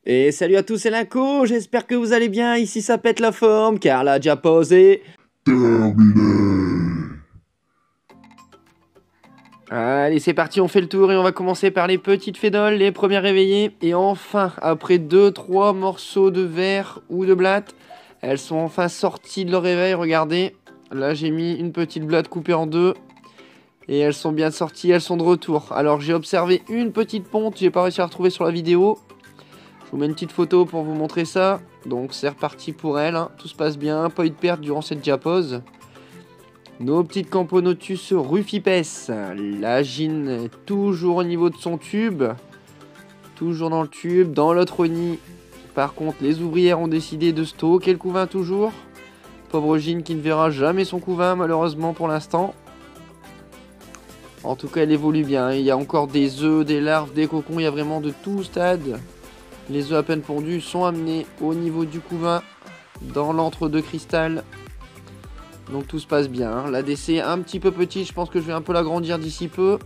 Et salut à tous, c'est Linko, j'espère que vous allez bien, ici ça pète la forme, car la Diapose est terminée. Allez, c'est parti, on fait le tour et on va commencer par les petites fédoles, les premières réveillées. Et enfin, après 2-3 morceaux de verre ou de blatte, elles sont enfin sorties de leur réveil, regardez. Là, j'ai mis une petite blatte coupée en deux. Et elles sont bien sorties, elles sont de retour. Alors, j'ai observé une petite ponte, j'ai pas réussi à la retrouver sur la vidéo. Je vous mets une petite photo pour vous montrer ça. Donc c'est reparti pour elle, hein. Tout se passe bien, pas eu de perte durant cette diapose. Nos petites Camponotus rufipes. La gine est toujours au niveau de son tube. Toujours dans le tube. Dans l'autre nid, par contre, les ouvrières ont décidé de stocker le couvain toujours. Pauvre gine qui ne verra jamais son couvain malheureusement pour l'instant. En tout cas, elle évolue bien. Il y a encore des œufs, des larves, des cocons. Il y a vraiment de tout stade. Les œufs à peine pondus sont amenés au niveau du couvain dans l'antre de cristal. Donc tout se passe bien. Hein. L'ADC est un petit peu petit. Je pense que je vais un peu l'agrandir d'ici peu.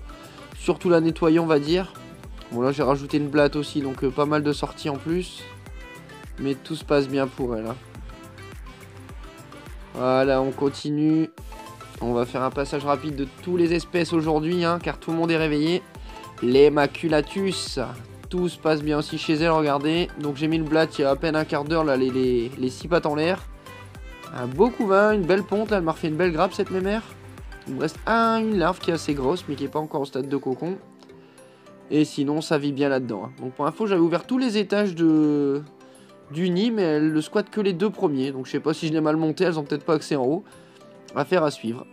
Surtout la nettoyer, on va dire. Bon, là, j'ai rajouté une blatte aussi. Donc pas mal de sorties en plus. Mais tout se passe bien pour elle. Hein. Voilà, on continue. On va faire un passage rapide de tous les espèces aujourd'hui. Hein, car tout le monde est réveillé. Les maculatus. Tout se passe bien aussi chez elle, regardez. Donc j'ai mis le blatt il y a à peine un quart d'heure, là, les 6 pattes en l'air. Un beau couvain, une belle ponte, là, elle m'a refait une belle grappe cette mémère. Il me reste une larve qui est assez grosse, mais qui n'est pas encore au stade de cocon. Et sinon, ça vit bien là-dedans. Hein. Donc pour info, j'avais ouvert tous les étages du nid, mais elle ne squatte que les deux premiers. Donc je sais pas si je l'ai mal monté, elles ont peut-être pas accès en haut. Affaire à suivre.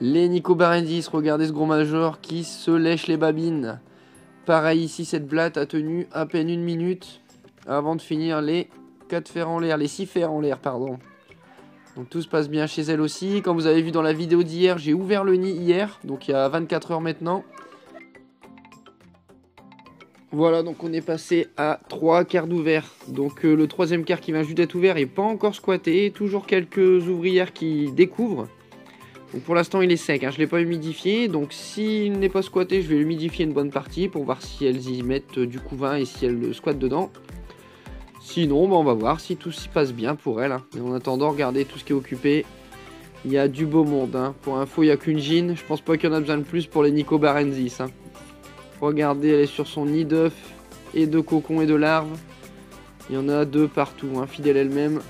Les Nicobarendis, regardez ce gros major qui se lèche les babines. Pareil ici, cette blatte a tenu à peine 1 minute avant de finir les 4 fers en l'air, les 6 fers en l'air, pardon. Donc tout se passe bien chez elle aussi. Comme vous avez vu dans la vidéo d'hier, j'ai ouvert le nid hier, donc il y a 24 heures maintenant. Voilà, donc on est passé à 3 quarts d'ouvert. Donc le troisième quart qui vient juste d'être ouvert n'est pas encore squatté. Toujours quelques ouvrières qui découvrent. Donc pour l'instant il est sec, hein. Je ne l'ai pas humidifié, donc s'il n'est pas squatté, je vais l'humidifier une bonne partie pour voir si elles y mettent du couvain et si elles le squattent dedans. Sinon, bah, on va voir si tout s'y passe bien pour elles. Hein. Et en attendant, regardez tout ce qui est occupé. Il y a du beau monde. Hein. Pour info, il n'y a qu'une gine. Je pense pas qu'il y en a besoin de plus pour les Nicobarendis. Hein. Regardez, elle est sur son nid d'œufs et de cocons et de larves. Il y en a 2 partout, hein, fidèle elle-même.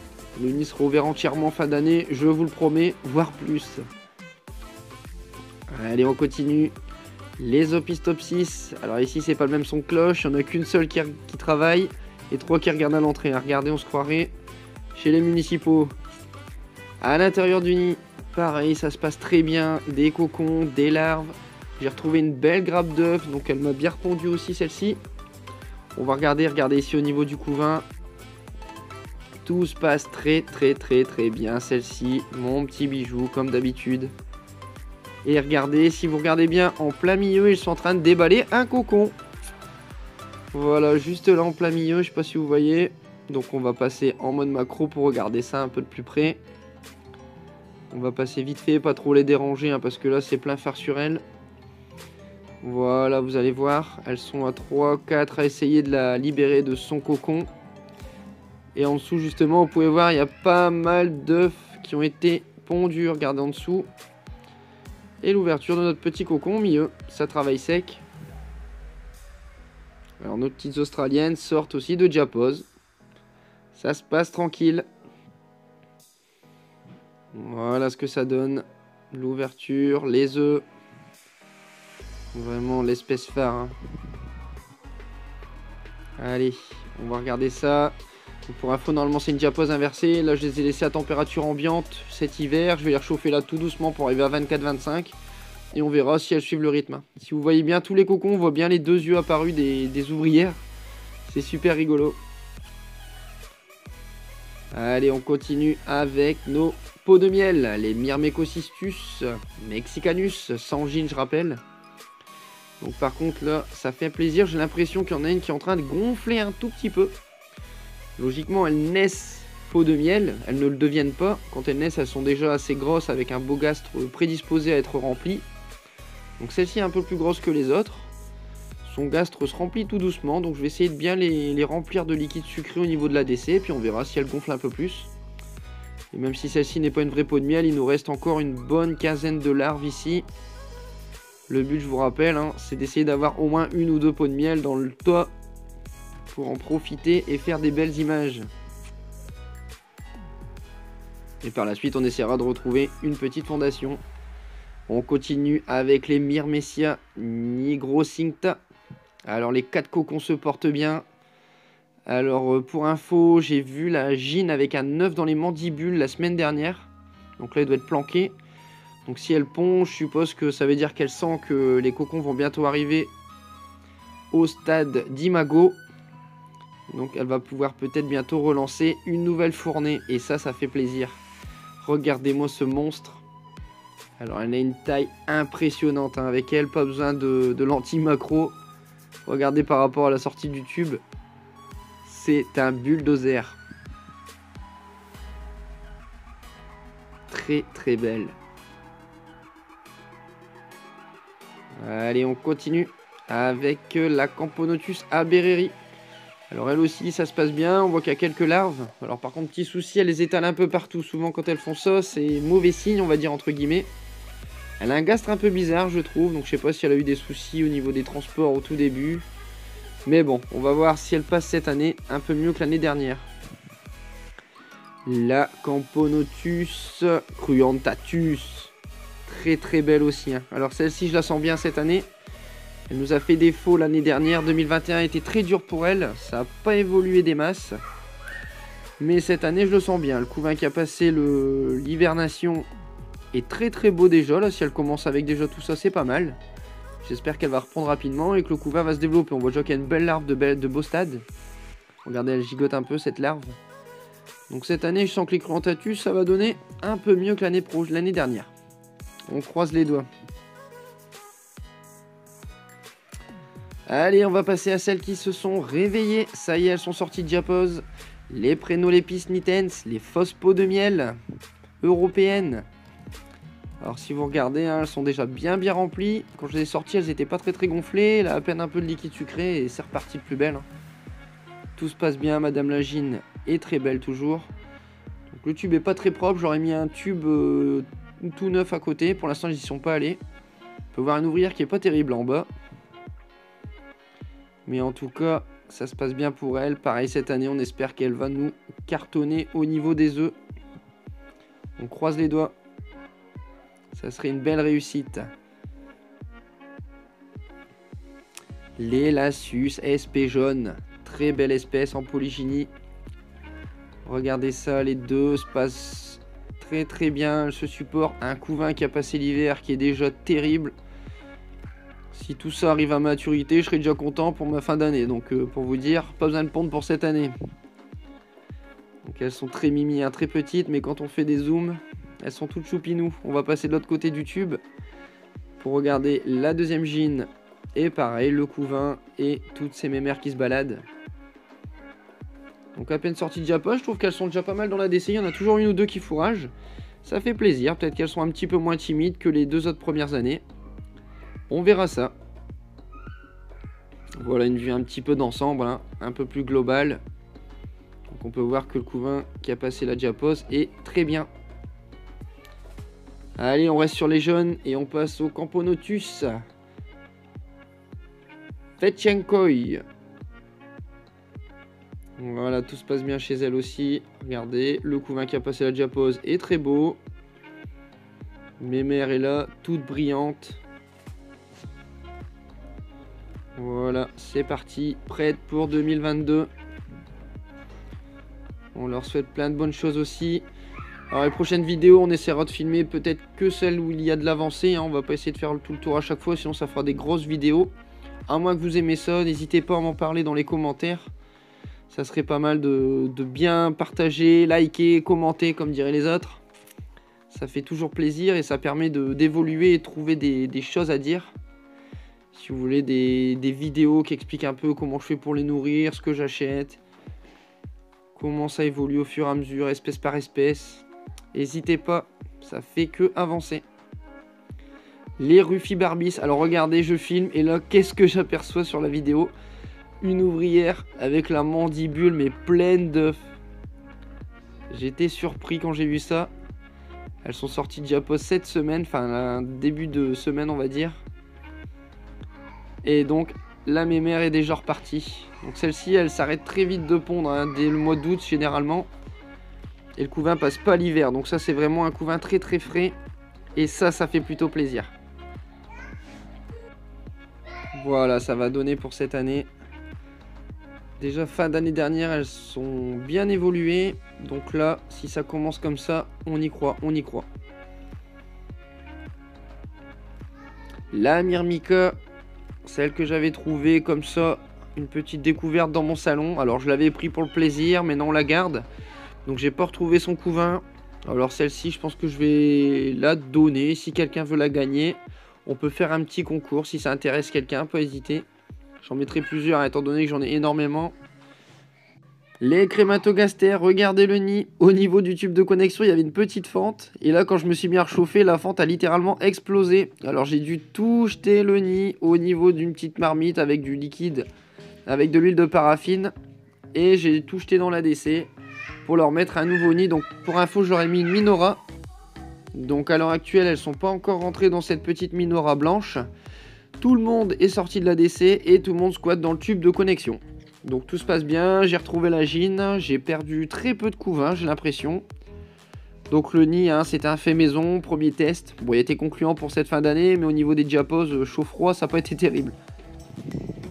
Le nid sera ouvert entièrement fin d'année, je vous le promets, voire plus. Allez, on continue. Les Opistopsis. Alors ici, c'est pas le même son de cloche. Il n'y en a qu'une seule qui travaille et 3 qui regardent à l'entrée. Regardez, on se croirait chez les municipaux. À l'intérieur du nid, pareil, ça se passe très bien. Des cocons, des larves. J'ai retrouvé une belle grappe d'œufs, donc elle m'a bien répondu aussi celle-ci. On va regardez ici au niveau du couvain. Tout se passe très bien. Celle-ci, mon petit bijou, comme d'habitude. Et regardez, si vous regardez bien, en plein milieu, ils sont en train de déballer un cocon. Voilà, juste là en plein milieu, je sais pas si vous voyez. Donc on va passer en mode macro pour regarder ça un peu de plus près. On va passer vite fait, pas trop les déranger, hein, parce que là c'est plein phare sur elles. Voilà, vous allez voir, elles sont à 3-4 à essayer de la libérer de son cocon. Et en dessous justement, vous pouvez voir, il y a pas mal d'œufs qui ont été pondus, regardez en dessous. Et l'ouverture de notre petit cocon au milieu, ça travaille sec. Alors nos petites australiennes sortent aussi de diapose. Ça se passe tranquille. Voilà ce que ça donne. L'ouverture, les œufs. Vraiment l'espèce phare. Hein. Allez, on va regarder ça. Donc pour info, normalement c'est une diapose inversée. Là je les ai laissés à température ambiante cet hiver. Je vais les réchauffer là tout doucement pour arriver à 24-25. Et on verra si elles suivent le rythme. Si vous voyez bien tous les cocons, on voit bien les 2 yeux apparus des ouvrières. C'est super rigolo. Allez, on continue avec nos pots de miel. Les Myrmecocystus mexicanus, sans gine je rappelle. Donc par contre là, ça fait plaisir. J'ai l'impression qu'il y en a une qui est en train de gonfler un tout petit peu. Logiquement, elles naissent pots de miel. Elles ne le deviennent pas. Quand elles naissent, elles sont déjà assez grosses avec un beau gastre prédisposé à être rempli. Donc celle-ci est un peu plus grosse que les autres. son gastre se remplit tout doucement, donc je vais essayer de bien les remplir de liquide sucré au niveau de la l'ADC, puis on verra si elle gonfle un peu plus. Et même si celle-ci n'est pas une vraie peau de miel, il nous reste encore une bonne quinzaine de larves ici. Le but, je vous rappelle, hein, c'est d'essayer d'avoir au moins une ou deux peaux de miel dans le toit pour en profiter et faire des belles images. Et par la suite, on essaiera de retrouver une petite fondation. On continue avec les Myrmecia nigrocincta. Alors, les 4 cocons se portent bien. Alors, pour info, j'ai vu la gine avec un œuf dans les mandibules la semaine dernière. Donc là, elle doit être planquée. Donc si elle pond, je suppose que ça veut dire qu'elle sent que les cocons vont bientôt arriver au stade d'imago. Donc elle va pouvoir peut-être bientôt relancer une nouvelle fournée. Et ça fait plaisir. Regardez-moi ce monstre. Alors elle a une taille impressionnante, hein, avec elle, pas besoin de l'anti-macro. Regardez par rapport à la sortie du tube. C'est un bulldozer. Très très belle. Allez, on continue avec la Camponotus aberreri. Alors elle aussi, ça se passe bien, on voit qu'il y a quelques larves. Alors par contre, petit souci, elle les étale un peu partout. Souvent quand elles font ça, c'est mauvais signe, on va dire entre guillemets. Elle a un gastre un peu bizarre, je trouve. Donc je sais pas si elle a eu des soucis au niveau des transports au tout début. Mais bon, on va voir si elle passe cette année un peu mieux que l'année dernière. La Camponotus cruentatus. Très très belle aussi, hein. Alors celle-ci, je la sens bien cette année. Elle nous a fait défaut l'année dernière. 2021 a été très dur pour elle. Ça n'a pas évolué des masses. Mais cette année, je le sens bien. Le couvain qui a passé l'hibernation est très très beau déjà. Là, si elle commence avec déjà tout ça, c'est pas mal. J'espère qu'elle va reprendre rapidement et que le couvain va se développer. On voit déjà qu'il y a une belle larve de beau stade. Regardez, elle gigote un peu cette larve. Donc cette année, je sens que les cruentatus, ça va donner un peu mieux que l'année dernière. On croise les doigts. Allez, on va passer à celles qui se sont réveillées. Ça y est, elles sont sorties de diapose. Les Prenolepis nitens, les fausses peaux de miel européennes. Alors si vous regardez, hein, elles sont déjà bien remplies. Quand je les ai sorties, elles n'étaient pas très gonflées. Là, à peine un peu de liquide sucré et c'est reparti de plus belle, hein. Tout se passe bien, Madame la Gine est très belle toujours. Donc, le tube est pas très propre, j'aurais mis un tube tout neuf à côté. Pour l'instant, ils n'y sont pas allés. On peut voir une ouvrière qui est pas terrible en bas. Mais en tout cas, ça se passe bien pour elle. Pareil, cette année, on espère qu'elle va nous cartonner au niveau des œufs. On croise les doigts. Ça serait une belle réussite. Les Lassus SP jaune. Très belle espèce en polygynie. Regardez ça, les deux se passent très bien. Elles se supportent. Un couvain qui a passé l'hiver qui est déjà terrible. Si tout ça arrive à maturité, je serai déjà content pour ma fin d'année. Donc pour vous dire, pas besoin de pondre pour cette année. Donc elles sont très mimi, hein, très petites, mais quand on fait des zooms, elles sont toutes choupinou. On va passer de l'autre côté du tube pour regarder la deuxième gine. Et pareil, le couvain et toutes ces mémères qui se baladent. Donc à peine sorties de diapos, je trouve qu'elles sont déjà pas mal dans la DCI. Il y en a toujours une ou deux qui fourragent. Ça fait plaisir, peut-être qu'elles sont un petit peu moins timides que les deux autres premières années. On verra ça. Voilà une vue un petit peu d'ensemble, hein, un peu plus globale. Donc on peut voir que le couvain qui a passé la diapose est très bien. Allez, on reste sur les jaunes et on passe au Camponotus Fetchenkoi. Voilà, tout se passe bien chez elle aussi. Regardez, le couvain qui a passé la diapose est très beau. Mémère est là, toute brillante. Voilà, c'est parti, prête pour 2022. On leur souhaite plein de bonnes choses aussi. Alors les prochaines vidéos, on essaiera de filmer peut-être que celles où il y a de l'avancée, hein. On va pas essayer de faire tout le tour à chaque fois, sinon ça fera des grosses vidéos. À moins que vous aimez ça, n'hésitez pas à m'en parler dans les commentaires. Ça serait pas mal de bien partager, liker, commenter comme diraient les autres. Ça fait toujours plaisir et ça permet d'évoluer et de trouver des choses à dire. Si vous voulez des vidéos qui expliquent un peu comment je fais pour les nourrir, ce que j'achète, comment ça évolue au fur et à mesure, espèce par espèce, n'hésitez pas, ça fait que avancer. Les Rufibarbis. Alors regardez, je filme et là, qu'est-ce que j'aperçois sur la vidéo? Une ouvrière avec la mandibule mais pleine d'œufs. J'étais surpris quand j'ai vu ça. Elles sont sorties de Japos cette semaine, enfin un début de semaine on va dire. Et donc la mémère est déjà repartie. Donc celle-ci elle s'arrête très vite de pondre hein, dès le mois d'août généralement. Et le couvain passe pas l'hiver. Donc ça c'est vraiment un couvain très très frais. Et ça fait plutôt plaisir. Voilà, ça va donner pour cette année. Déjà fin d'année dernière, elles sont bien évoluées. Donc là, si ça commence comme ça, on y croit, on y croit. La Myrmica, celle que j'avais trouvée comme ça, une petite découverte dans mon salon. Alors je l'avais pris pour le plaisir, mais non, on la garde. Donc j'ai pas retrouvé son couvain. Alors celle-ci, je pense que je vais la donner. Si quelqu'un veut la gagner, on peut faire un petit concours. Si ça intéresse quelqu'un, pas hésiter. J'en mettrai plusieurs, étant donné que j'en ai énormément. Les crématogastères, regardez le nid. Au niveau du tube de connexion, il y avait une petite fente. Et là, quand je me suis bien réchauffé, la fente a littéralement explosé. Alors j'ai dû tout jeter le nid au niveau d'une petite marmite avec du liquide, avec de l'huile de paraffine. Et j'ai tout jeté dans l'ADC pour leur mettre un nouveau nid. Donc pour info, je leur ai mis une Minora. Donc à l'heure actuelle, elles ne sont pas encore rentrées dans cette petite Minora blanche. Tout le monde est sorti de l'ADC et tout le monde squatte dans le tube de connexion. Donc tout se passe bien, j'ai retrouvé la gine, j'ai perdu très peu de couvain, j'ai l'impression. Donc le nid, hein, c'était un fait maison, premier test. Bon, il a été concluant pour cette fin d'année, mais au niveau des Japos, chaud-froid, ça n'a pas été terrible.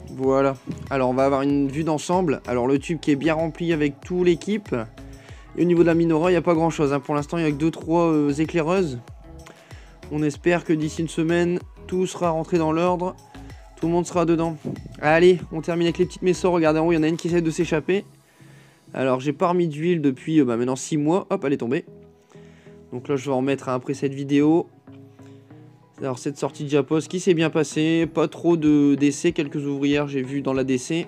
Voilà, alors on va avoir une vue d'ensemble. Alors le tube qui est bien rempli avec tout l'équipe. Et au niveau de la Minora, il n'y a pas grand-chose. Hein. Pour l'instant, il n'y a que 2-3 éclaireuses. On espère que d'ici une semaine, tout sera rentré dans l'ordre. Tout le monde sera dedans. Allez, on termine avec les petites messors. Regardez en haut, il y en a une qui essaie de s'échapper. Alors, j'ai pas remis d'huile depuis maintenant 6 mois. Hop, elle est tombée. Donc là, je vais en mettre après cette vidéo. Alors, cette sortie de Japos qui s'est bien passée. Pas trop de décès. Quelques ouvrières, j'ai vu dans la DC.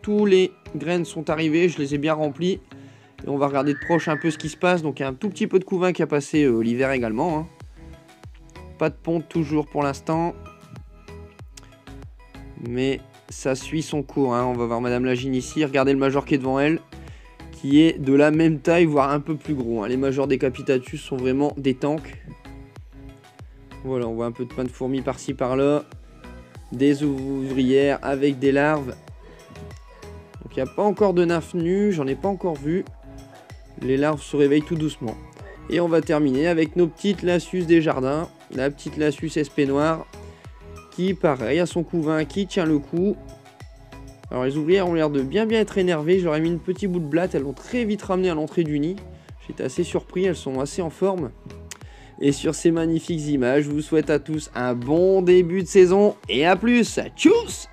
Tous les graines sont arrivées. Je les ai bien remplies. Et on va regarder de proche un peu ce qui se passe. Donc, il y a un tout petit peu de couvain qui a passé l'hiver également. Hein. Pas de ponte toujours pour l'instant. Mais ça suit son cours. Hein. On va voir Madame Lagine ici. Regardez le major qui est devant elle. Qui est de la même taille, voire un peu plus gros. Hein. Les majors Decapitatus sont vraiment des tanks. Voilà, on voit un peu de pain de fourmis par-ci par-là. Des ouvrières avec des larves. Donc il n'y a pas encore de nymphes nues. J'en ai pas encore vu. Les larves se réveillent tout doucement. Et on va terminer avec nos petites Lassus des jardins. La petite Lassus SP noire. Qui, pareil, a son couvain qui tient le coup. Alors les ouvrières ont l'air de bien être énervées. J'aurais mis une petite bout de blatte. Elles l'ont très vite ramené à l'entrée du nid. J'étais assez surpris. Elles sont assez en forme. Et sur ces magnifiques images, je vous souhaite à tous un bon début de saison. Et à plus. Tchuss!